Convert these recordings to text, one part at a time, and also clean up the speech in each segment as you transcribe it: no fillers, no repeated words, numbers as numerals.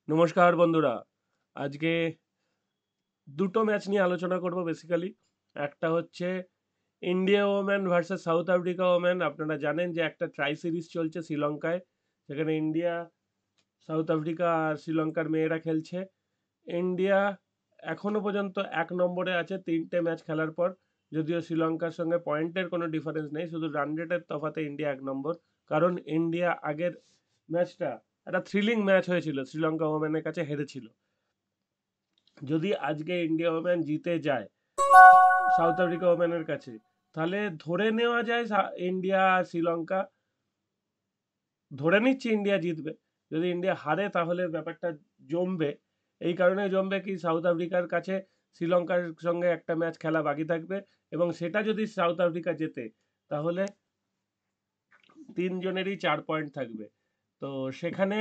নমস্কার বন্ধুরা। আজকে দুটো ম্যাচ নিয়ে আলোচনা করব বেসিক্যালি। একটা হচ্ছে India women versus south Africa women. আপনারা জানেন যে একটা ট্রাই সিরিজ চলছে শ্রীলঙ্কায়, সেখানে ইন্ডিয়া, সাউথ আফ্রিকা আর শ্রীলঙ্কার মেয়েরা খেলছে। ইন্ডিয়া এখনো পর্যন্ত 1 নম্বরে আছে 3টে ম্যাচ খেলার পর। যদিও শ্রীলঙ্কার সঙ্গে পয়েন্টের কোনো ডিফারেন্স নেই, শুধু রান রেটের তফাতে ইন্ডিয়া 1 নম্বর। কারণ ইন্ডিয়া আগের ম্যাচটা একটা থ্রিলিং ম্যাচ হয়েছিল, শ্রীলঙ্কা ওমেনের কাছে হেরেছিল। যদি আজকে ইন্ডিয়া ওমেন জিতে যায় সাউথ আফ্রিকা ওমেনের কাছে, তাহলে ধরে নেওয়া যায় ইন্ডিয়া আর শ্রীলঙ্কা, ধরে নিচ্ছি ইন্ডিয়া জিতবে। যদি ইন্ডিয়া হারে তাহলে ব্যাপারটা জমবে। এই কারণে জমবে কি, সাউথ আফ্রিকার কাছে শ্রীলঙ্কার সঙ্গে একটা ম্যাচ খেলা বাকি থাকবে, এবং সেটা যদি সাউথ আফ্রিকা জেতে তাহলে তিনজনেরই 4 পয়েন্ট থাকবে। তো সেখানে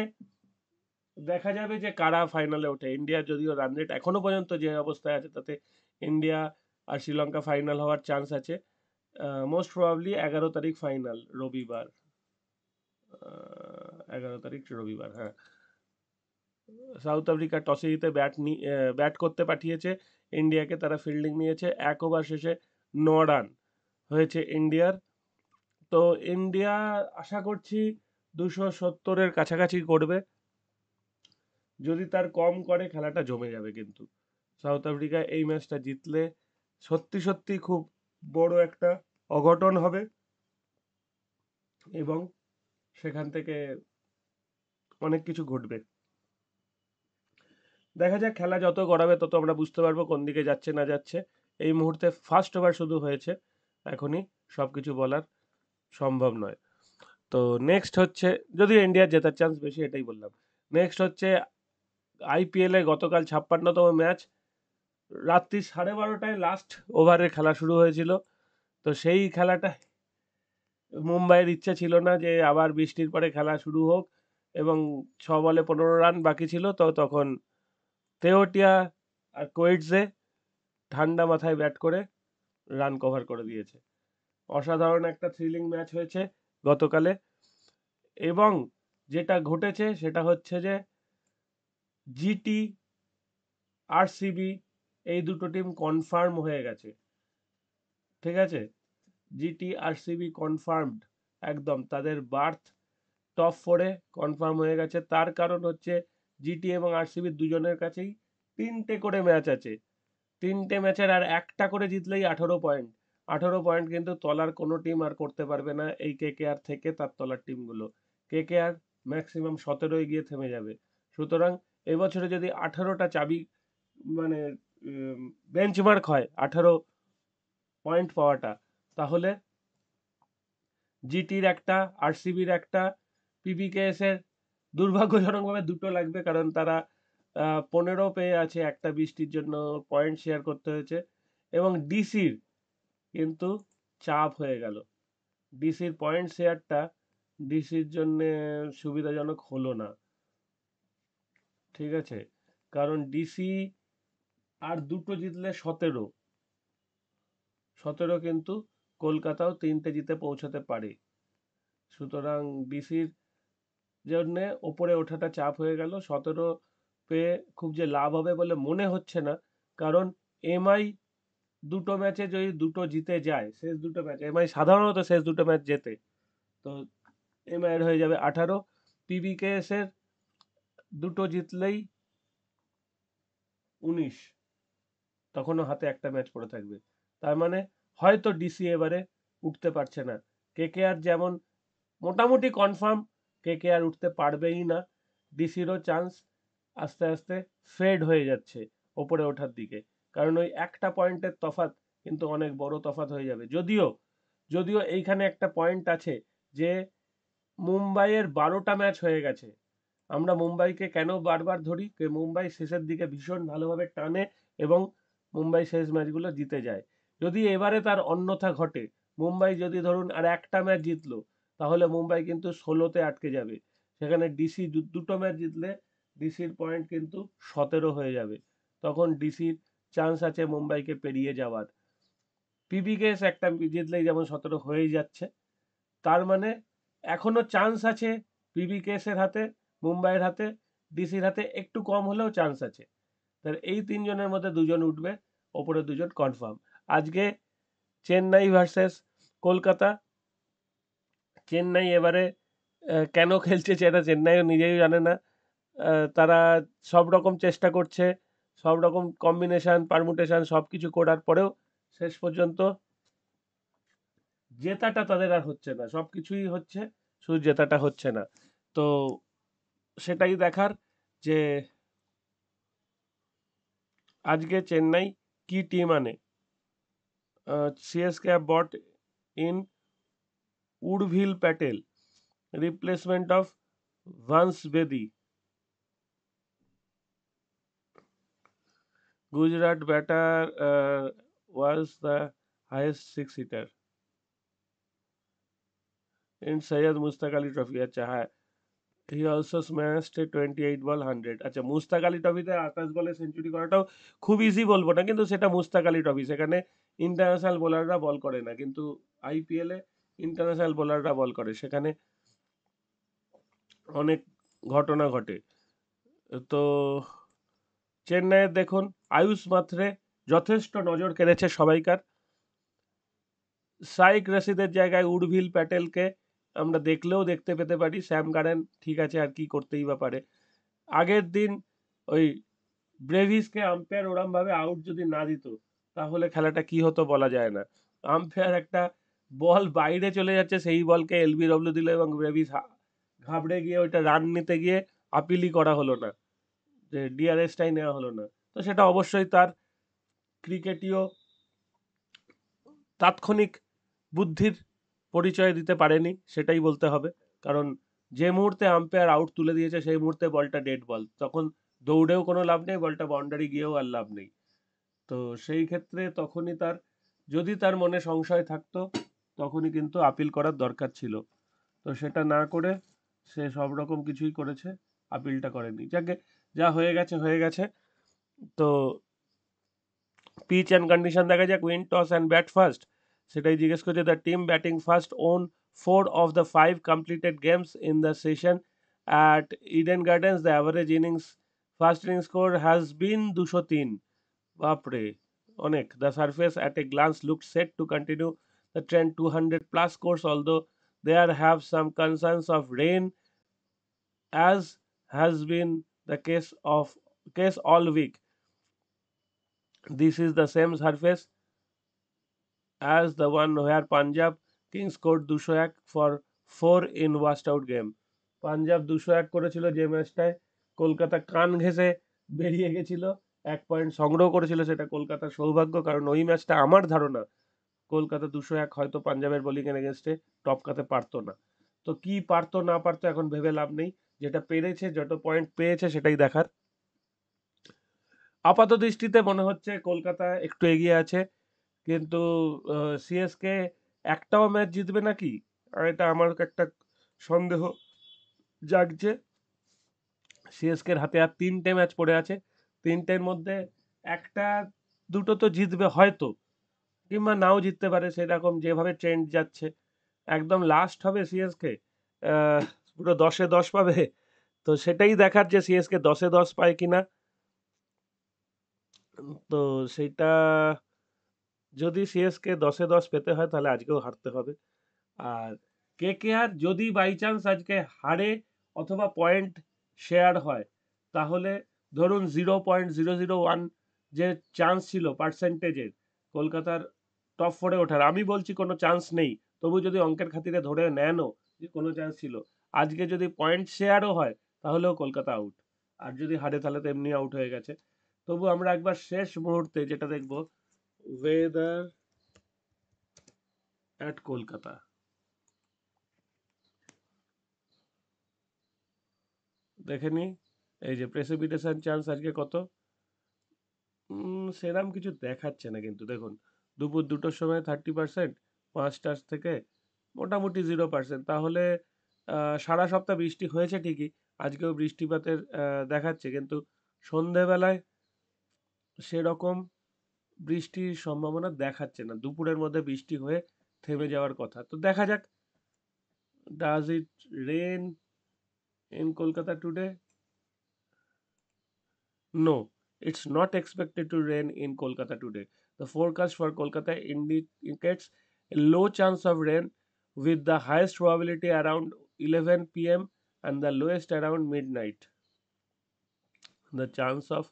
দেখা যাবে যে কারা ফাইনালে ওঠে। ইন্ডিয়া যদিও রান রেট এখনো পর্যন্ত যে অবস্থায় আছে, তাতে ইন্ডিয়া আর শ্রীলঙ্কা ফাইনাল হওয়ার চান্স আছে। মোস্ট প্রবাবলি 11 তারিখ ফাইনাল, রবিবার। 11 তারিখ রবিবার, হ্যাঁ। সাউথ আফ্রিকা টসে জিতে ব্যাট করতে পাঠিয়েছে ইন্ডিয়াকে, তারা ফিল্ডিং নিয়েছে। 1 ওভার শেষে 9 রান হয়েছে ইন্ডিয়ার। তো ইন্ডিয়া আশা করছি 270-এর কাছাকাছি করবে। যদি তার কম করে খেলাটা জমে যাবে, কিন্তু সাউথ আফ্রিকা এই ম্যাচটা জিতলে সত্যি সত্যি খুব বড় একটা অঘটন হবে, এবং সেখান থেকে অনেক কিছু ঘটবে। দেখা যাক, খেলা যত গড়াবে তত আমরা বুঝতে পারবো কোন দিকে যাচ্ছে না যাচ্ছে। এই মুহূর্তে ফার্স্ট ওভার শুধু হয়েছে, এখনই সবকিছু বলার সম্ভব নয়। তো নেক্সট হচ্ছে, যদি ইন্ডিয়ার জেতার চান্স বেশি, এটাই বললাম। নেক্সট হচ্ছে আইপিএল এ গতকাল 56তম ম্যাচ, রাত্রি 12:30টায় লাস্ট ওভারের খেলা শুরু হয়েছিল। তো সেই খেলাটা মুম্বাইয়ের ইচ্ছা ছিল না যে আবার বৃষ্টির পরে খেলা শুরু হোক, এবং 6 বলে 15 রান বাকি ছিল। তো তখন তেওয়াটিয়া আর কোয়েটজে ঠান্ডা মাথায় ব্যাট করে রান কভার করে দিয়েছে। অসাধারণ একটা থ্রিলিং ম্যাচ হয়েছে গতকালে। এবং যেটা ঘটেছে সেটা হচ্ছে যে জিটি, আরসিবি, এই দুটো টিম কনফার্ম হয়ে গেছে। ঠিক আছে, জিটি আরসিবি কনফার্মড, একদম তাদের বার্থ টপ 4-এ কনফার্ম হয়ে গেছে। তার কারণ হচ্ছে জিটি এবং আরসিবি দুজনের কাছেই 3টে করে ম্যাচ আছে। 3টে ম্যাচের আর একটা করে জিতলেই 18 পয়েন্ট। 18 পয়েন্ট কিন্তু তলার কোনো টিম আর করতে পারবে না, এই কেকেআর থেকে তার তলার টিমগুলো। কেকেআর ম্যাক্সিমাম 17-য় গিয়ে থেমে যাবে। সুতরাং এবছরে যদি 18টা চাবি, মানে বেঞ্চমার্ক হয় 18 পয়েন্ট পাওয়াটা, তাহলে জিটির একটা, আরসিবির একটা, পিবিকেএস এর দুর্ভাগ্যজনকভাবে দুটো লাগবে, কারণ তারা 15 পেয়ে আছে, একটা বৃষ্টির জন্য পয়েন্ট শেয়ার করতে হয়েছে। এবং ডিসির কিন্তু চাপ হয়ে গেল। ডিসির পয়েন্ট শেয়ারটা ডিসির জন্য সুবিধাজনক হলো না। ঠিক আছে, কারণ ডিসি আর দুটো জিতলে 17, 17 কিন্তু কলকাতাও 3টে জিতে পৌঁছাতে পারে। সুতরাং ডিসির জন্য ওপরে ওঠাটা চাপ হয়ে গেল। 17 পেয়ে খুব যে লাভ হবে বলে মনে হচ্ছে না, কারণ এমআই দুটো ম্যাচে যদি দুটো জিতে যায়, শেষ দুটো ম্যাচ এমআই সাধারণত শেষ দুটো ম্যাচ জেতে, তো এমআই এর হয়ে যাবে 18। পিবিকেএস এর দুটো জিতলেই 19, তখনও হাতে একটা ম্যাচ পড়ে থাকবে। তার মানে হয়তো ডিসি এবারে উঠতে পারছে না। কেকেআর যেমন মোটামুটি কনফার্ম কেকেআর উঠতে পারবেই না, ডিসিরও চান্স আস্তে আস্তে ফেড হয়ে যাচ্ছে ওপরে ওঠার দিকে। কারণ ওই একটা পয়েন্টের তফাৎ কিন্তু অনেক বড় তফাৎ হয়ে যাবে। যদিও যদিও এইখানে একটা পয়েন্ট আছে যে মুম্বাইয়ের 12টা ম্যাচ হয়ে গেছে। আমরা মুম্বাইকে কেন বারবার ধরি, যে মুম্বাই শেষের দিকে ভীষণ ভালোভাবে টানে এবং মুম্বাই শেষ ম্যাচগুলো জিতে যায়। যদি এবারে তার অন্যথা ঘটে, মুম্বাই যদি ধরুন আর একটা ম্যাচ জিতলো, তাহলে মুম্বাই কিন্তু 16-তে আটকে যাবে। সেখানে ডিসি দুটো ম্যাচ জিতলে ডিসির পয়েন্ট কিন্তু 17 হয়ে যাবে। তখন ডিসির চান্স আছে মুম্বাইকে পেরিয়ে যাওয়ার। পিবিকেএস একটা জিতলেই যেমন 17 হয়েই যাচ্ছে, তার মানে এখনো চান্স আছে পিবিকেএস এর হাতে, মুম্বাইয়ের হাতে, ডিসির হাতে একটু কম হলেও চান্স আছে। তাহলে এই তিনজনের মধ্যে দুজন উঠবে, ওপরে দুজন কনফার্ম। আজকে চেন্নাই ভার্সেস কলকাতা। চেন্নাই এবারে কেন খেলছে সেটা চেন্নাইও নিজেই জানে না। তারা সব রকম চেষ্টা করছে, সব রকম কম্বিনেশন পারমুটেশন সব কিছু করার পরেও শেষ পর্যন্ত জেতাটা তাদের আর হচ্ছে না। সব কিছুই হচ্ছে, শুধু জেতাটা হচ্ছে না। তো সেটাই দেখার যে আজকে চেন্নাই কি টিম আনে। CSK have bought in Urvil Patel, replacement of Vance Bedi. Gujarat batter was the highest six hitter in Syed Mustaq Ali Trophy. अच्छा है। He also smashed a 28 ball 100। আচ্ছা, মুস্তাক আলী ট্রফিতে 28 বলে সেঞ্চুরি করাটাও খুব ইজি বলবো না, কিন্তু সেটা মুস্তাক আলী ট্রফি, সেখানে ইন্টারন্যাশনাল বোলাররা বল করে না, কিন্তু আইপিএলে ইন্টারন্যাশনাল বোলাররা বল করে, সেখানে অনেক ঘটনা ঘটে। তো চেন্নাইয়ের দেখুন আয়ুষ মাত্রে যথেষ্ট নজর কেড়েছে সবাইকার। সাইক রশিদের জায়গায় উর্ভিল প্যাটেলকে আমরা দেখলেও দেখতে পেতে পারি। স্যাম গারেন ঠিক আছে, আর কি করতেই বা পারে। আগের দিন ওই ব্রেভিসকে আম্পায়ার ওরমভাবে আউট যদি না দিত, তাহলে খেলাটা কি হতো বলা যায় না। আম্পায়ার একটা বল বাইরে চলে যাচ্ছে, সেই বলকে এলবিডব্লিউ দিল এবং ব্রেভিস ঘাবড়ে গিয়ে ওইটা রান নিতে গিয়ে আপিলই করা হলো না, যে ডিআরএসটাই নেওয়া হলো না। তো সেটা অবশ্যই তার ক্রিকেটীয় তাৎক্ষণিক বুদ্ধির পরিচয় দিতে পারেনি, সেটাই বলতে হবে। কারণ যে মুহূর্তে আম্পায়ার আউট তুলে দিয়েছে সেই মুহূর্তে বলটা ডেড বল, তখন দৌড়েও কোনো লাভ নেই, বলটা বাউন্ডারি গিয়েও আর লাভ নেই। তো সেই ক্ষেত্রে তখনই তার, যদি তার মনে সংশয় থাকতো, তখনই কিন্তু আপিল করার দরকার ছিল। তো সেটা না করে সে সব রকম কিছুই করেছে, আপিলটা করেনি। যাকে যা হয়ে গেছে হয়ে গেছে। তো পিচ অ্যান্ড কন্ডিশন দেখা যাক। Win toss and bat first, সেটাই জিজ্ঞেস করছে। The team batting first won 4 of the 5 completed games in the session at Eden Gardens. The average innings first inning score has been 203। বাপরে, অনেক। The surface at a glance looked set to continue the trend 200 plus scores, although there have some concerns of rain, as has been the case all week. This is the same surface as the one where Punjab Kings scored 201 for 4 in washed out game. Punjab 201 করেছিল যে ম্যাচটায় কলকাতা কান ঘেঁষে বেরিয়ে গেছিল, 1 point সংগ্রহ করেছিল। সেটা কলকাতার সৌভাগ্য, কারণ ওই ম্যাচটা আমার ধারণা কলকাতা 201 হয়তো পাঞ্জাবের বোলিং এর এগেনস্টে টপকাতে পারতো না। তো কি পারতো না পারতো এখন ভেবে লাভ নেই, যেটা পেরেছে, যত পয়েন্ট পেয়েছে সেটাই দেখার। আপাত দৃষ্টিতে মনে হচ্ছে কলকাতা একটু এগিয়ে আছে, কিন্তু সিএসকে একটাও ম্যাচ জিতবে নাকি, আর এটা আমার একটা সন্দেহ জাগছে। সিএসকের হাতে আর 3টে ম্যাচ পড়ে আছে, 3টের মধ্যে একটা দুটো তো জিতবে হয়তো, কিংবা নাও জিততে পারে, সেরকম যেভাবে ট্রেন্ড যাচ্ছে একদম লাস্ট হবে সিএসকে, পুরো 10-এ 10 পাবে। তো সেটাই দেখার যে সিএসকে 10-এ 10 পায় কিনা। তো সেটা যদি সিএসকে 10-এ 10 পেতে হয় তাহলে আজকেও হারতে হবে। আর কেকেআর যদি বাই চান্স আজকে হারে অথবা পয়েন্ট শেয়ার হয়, তাহলে ধরুন 0.001 যে চান্স ছিল পার্সেন্টেজের কলকাতার টপ 4-এ ওঠার, আমি বলছি কোনো চান্স নেই, তবু যদি অঙ্কের খাতিরে ধরে নেনও যে কোনো চান্স ছিল, আজকে যদি পয়েন্ট শেয়ারও হয় তাহলেও কলকাতা আউট। আর যদি হারে তাহলে তো এমনি আউট হয়ে গেছে। তবু আমরা একবার শেষ মুহূর্তে যেটা দেখবো, ওয়েদার অ্যাট কলকাতা। দেখে নি, এই যে প্রেসিপিটেশন চান্স আজকে কত, সেরকম কিছু দেখাচ্ছে না, কিন্তু দেখুন দুপুর 2টোর সময় 30%, 5টার থেকে মোটামুটি 0%। তাহলে সারা সপ্তাহ বৃষ্টি হয়েছে ঠিকই, আজকেও বৃষ্টিপাতের দেখাচ্ছে, কিন্তু সন্ধেবেলায় সেরকম বৃষ্টির সম্ভাবনা দেখাচ্ছে না। দুপুরের মধ্যে বৃষ্টি হয়ে থেমে যাওয়ার কথা। তো দেখা যাক, does it rain in Kolkata today. No, it's not expected to rain in Kolkata today. The forecast for Kolkata indicates a low chance of rain with the highest probability around 11 p.m. and the lowest around midnight. The chance of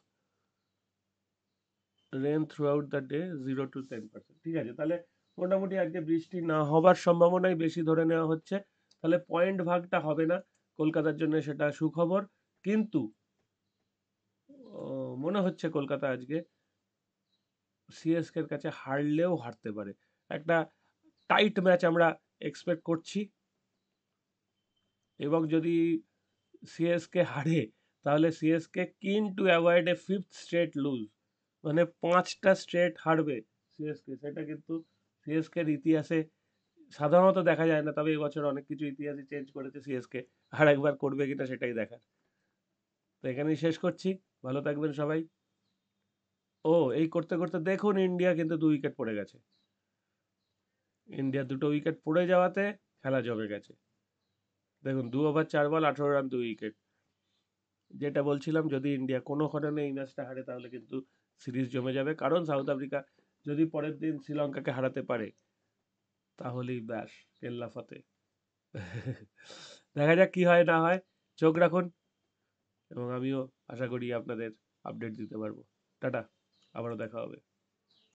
rain throughout the day 0 to 10%. ঠিক আছে, তাহলে মোটামুটি আজকে বৃষ্টি না হবার সম্ভাবনাই বেশি ধরে নেওয়া হচ্ছে। তাহলে পয়েন্ট ভাগটা হবে না কলকাতার জন্য, সেটা সুখবর। কিন্তু মনে হচ্ছে কলকাতা আজকে সিএসকের কাছে হারলেও হারতে পারে। একটা টাইট ম্যাচ আমরা এক্সপেক্ট করছি, এবং যদি সিএসকে হারে তাহলে CSK keen to avoid a fifth straight lose, মানে 5টা স্ট্রেট হারবে সিএসকে। সেটা কিন্তু সিএসকের ইতিহাসে সাধারণত দেখা যায় না, তবে এবছর অনেক কিছু ইতিহাসে চেঞ্জ করেছে সিএসকে, আর একবার করবে কিনা সেটাই দেখার। তো এখানেই শেষ করছি, ভালো থাকবেন সবাই। ও এই করতে করতে দেখুন ইন্ডিয়া কিন্তু 2 উইকেট পড়ে গেছে। ইন্ডিয়া 2টো উইকেট পড়ে যাওয়াতে খেলা জমে গেছে। দেখুন 2 ওভার 4 বল 18 রান 2 উইকেট। যেটা বলছিলাম, যদি ইন্ডিয়া কোনো কারণে এই ম্যাচটা হারে তাহলে কিন্তু সিরিজ জমে যাবে, কারণ সাউথ আফ্রিকা যদি পরের দিন শ্রীলঙ্কাকে হারাতে পারে তাহলেই ব্যাস কেল্লা ফতে। দেখা যাক কি হয় না হয়, চোখ রাখুন, এবং আমিও আশা করি আপনাদের আপডেট দিতে পারবো। টাটা, আবারও দেখা হবে।